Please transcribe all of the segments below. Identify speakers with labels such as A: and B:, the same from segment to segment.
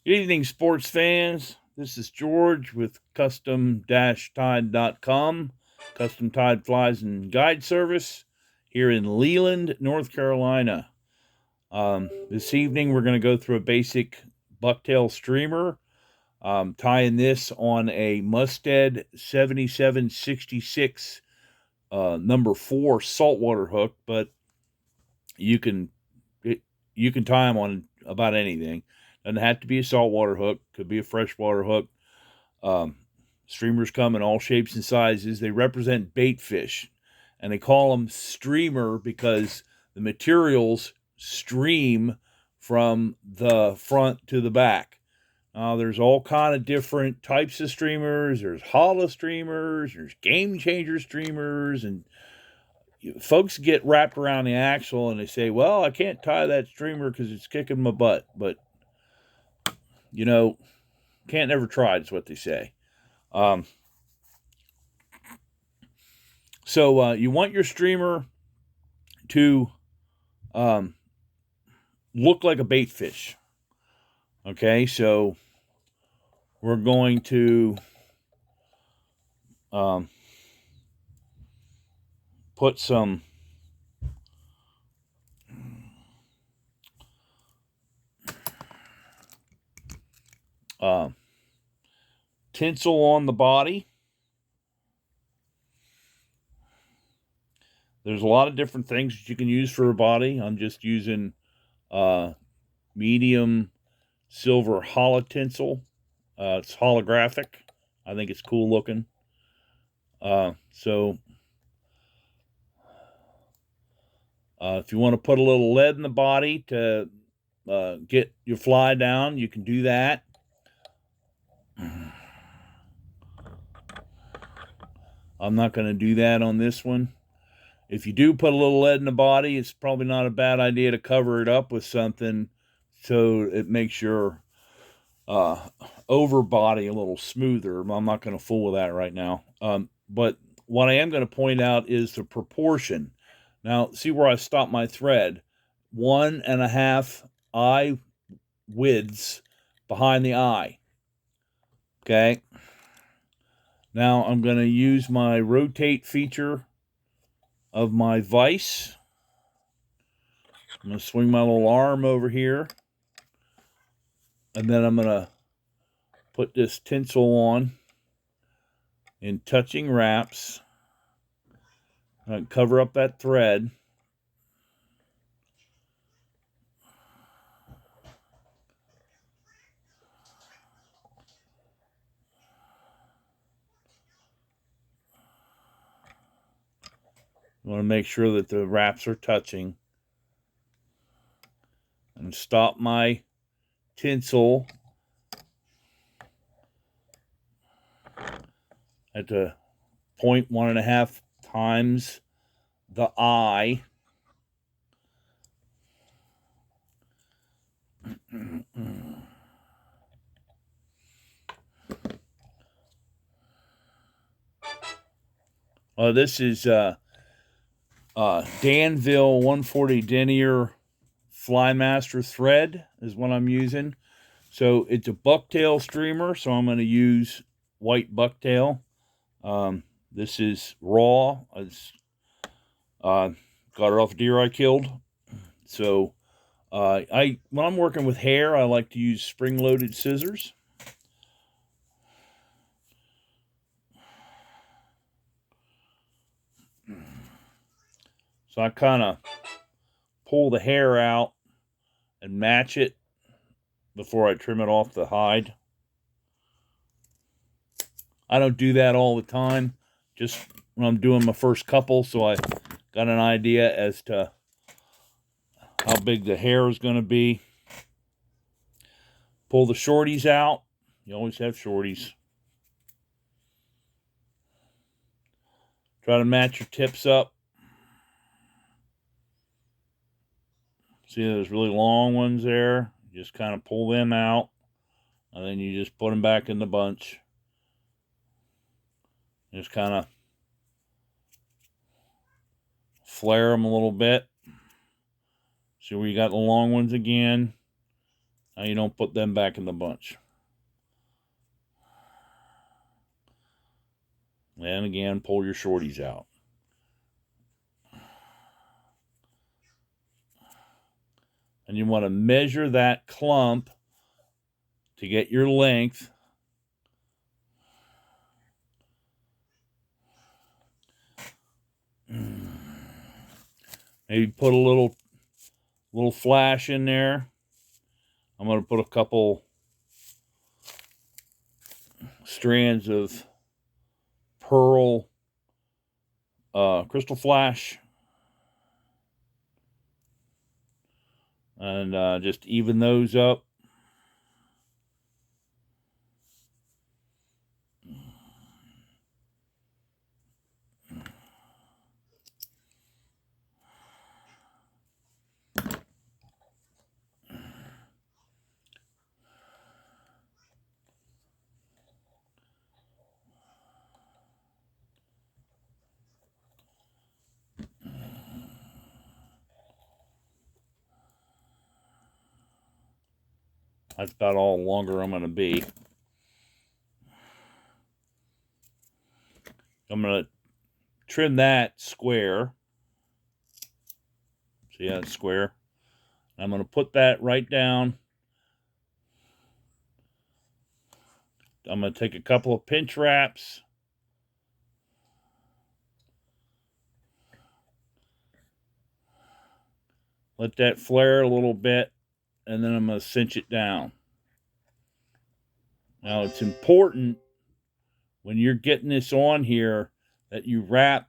A: Good evening, sports fans. This is George with custom-tide.com, Custom Tide Flies and Guide Service here in Leland, North Carolina. This evening, we're going to go through a basic bucktail streamer, tying this on a Mustad 7766 number 4 saltwater hook, but you can you can tie them on about anything. Doesn't have to be a saltwater hook. Could be a freshwater hook. Um, Streamers come in all shapes and sizes. They represent bait fish, and they call them streamer because the materials stream from the front to the back. There's all kind of different types of streamers. There's hollow streamers. There's game changer streamers, and folks get wrapped around the axle and they say, "Well, I can't tie that streamer because it's kicking my butt." But you know, can't never try. Is what they say. Um, so you want your streamer to um, look like a bait fish. Okay, so we're going to um, put some tinsel on the body. There's a lot of different things that you can use for a body. I'm just using medium silver hollow tinsel. It's holographic. I think it's cool looking. So if you want to put a little lead in the body to get your fly down, you can do that. I'm not going to do that on this one. If you do put a little lead in the body, it's probably not a bad idea to cover it up with something so it makes your over body a little smoother. I'm not going to fool with that right now. But what I am going to point out is the proportion. Now, see where I stopped my thread. 1.5 eye widths behind the eye. Okay. Now I'm going to use my rotate feature of my vise. I'm going to swing my little arm over here. And then I'm going to put this tinsel on in touching wraps. Cover up that thread. You want to make sure that the wraps are touching. And stop my tinsel at the 0.1.5 times the eye. This is Danville 140 denier Flymaster thread is what I'm using. So it's a bucktail streamer, so I'm going to use white bucktail. This is raw. It's got it off a deer I killed. So when I'm working with hair, I like to use spring-loaded scissors. So I kind of pull the hair out and match it before I trim it off the hide. I don't do that all the time, just when I'm doing my first couple, so I got an idea as to how big the hair is going to be. Pull the shorties out. You always have shorties. Try to match your tips up. See, there's really long ones there. Just kind of pull them out, and then you just put them back in the bunch. Just kind of flare them a little bit. See where you got the long ones again. Now you don't put them back in the bunch. And again, pull your shorties out. And you want to measure that clump to get your length. Maybe put a little flash in there. I'm going to put a couple strands of pearl crystal flash. And just even those up. That's about all longer I'm going to be. I'm going to trim that square. See how it's square? I'm going to put that right down. I'm going to take a couple of pinch wraps. Let that flare a little bit. And then I'm going to cinch it down. Now it's important when you're getting this on here that you wrap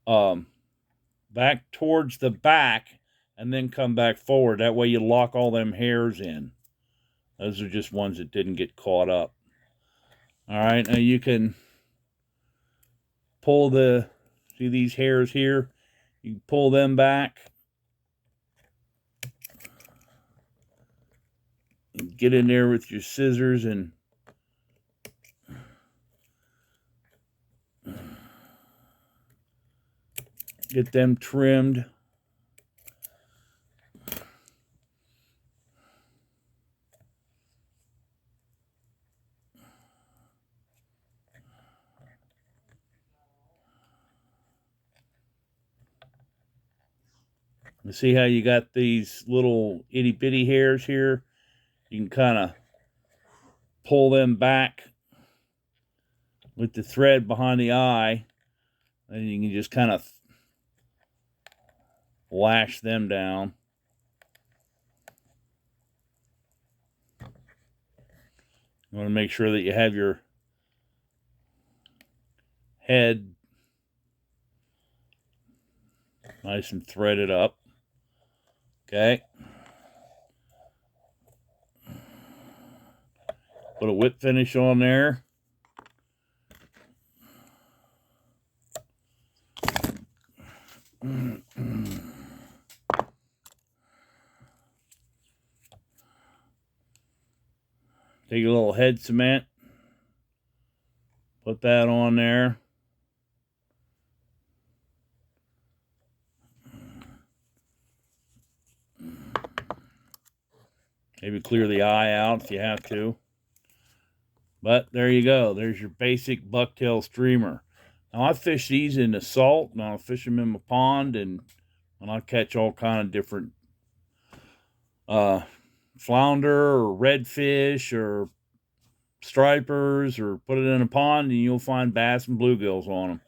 A: back towards the back and then come back forward. That way you lock all them hairs in. Those are just ones that didn't get caught up. All right, now you can pull see these hairs here? You can pull them back. Get in there with your scissors and get them trimmed. You see how you got these little itty bitty hairs here? You can kind of pull them back with the thread behind the eye, and you can just kind of lash them down. You want to make sure that you have your head nice and threaded up. Okay. Put a whip finish on there. Take a little head cement. Put that on there. Maybe clear the eye out if you have to. But there you go. There's your basic bucktail streamer. Now I fish these in the salt, and I'll fish them in my pond, and I catch all kind of different flounder or redfish or stripers, or put it in a pond and you'll find bass and bluegills on them.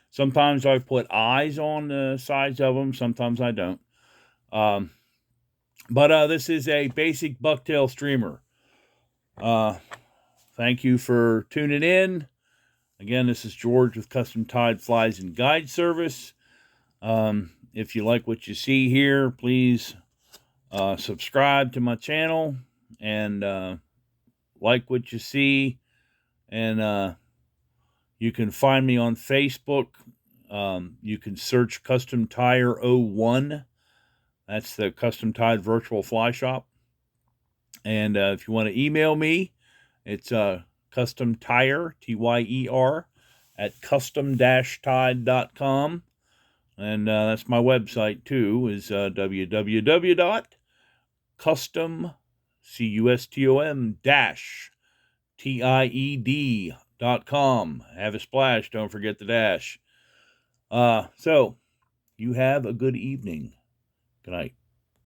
A: Sometimes I put eyes on the sides of them, sometimes I don't. But this is a basic bucktail streamer. Thank you for tuning in. Again, this is George with Custom Tied Flies and Guide Service. If you like what you see here, please subscribe to my channel and like what you see. And you can find me on Facebook. You can search customtyer01. That's the Custom Tied Virtual Fly Shop. And if you want to email me, it's customtyer, T-Y-E-R, at custom-tied.com. And that's my website, too, is www.customtyer02 custom, custom dash tied.com. Have a splash. Don't forget the dash. So you have a good evening. Good night.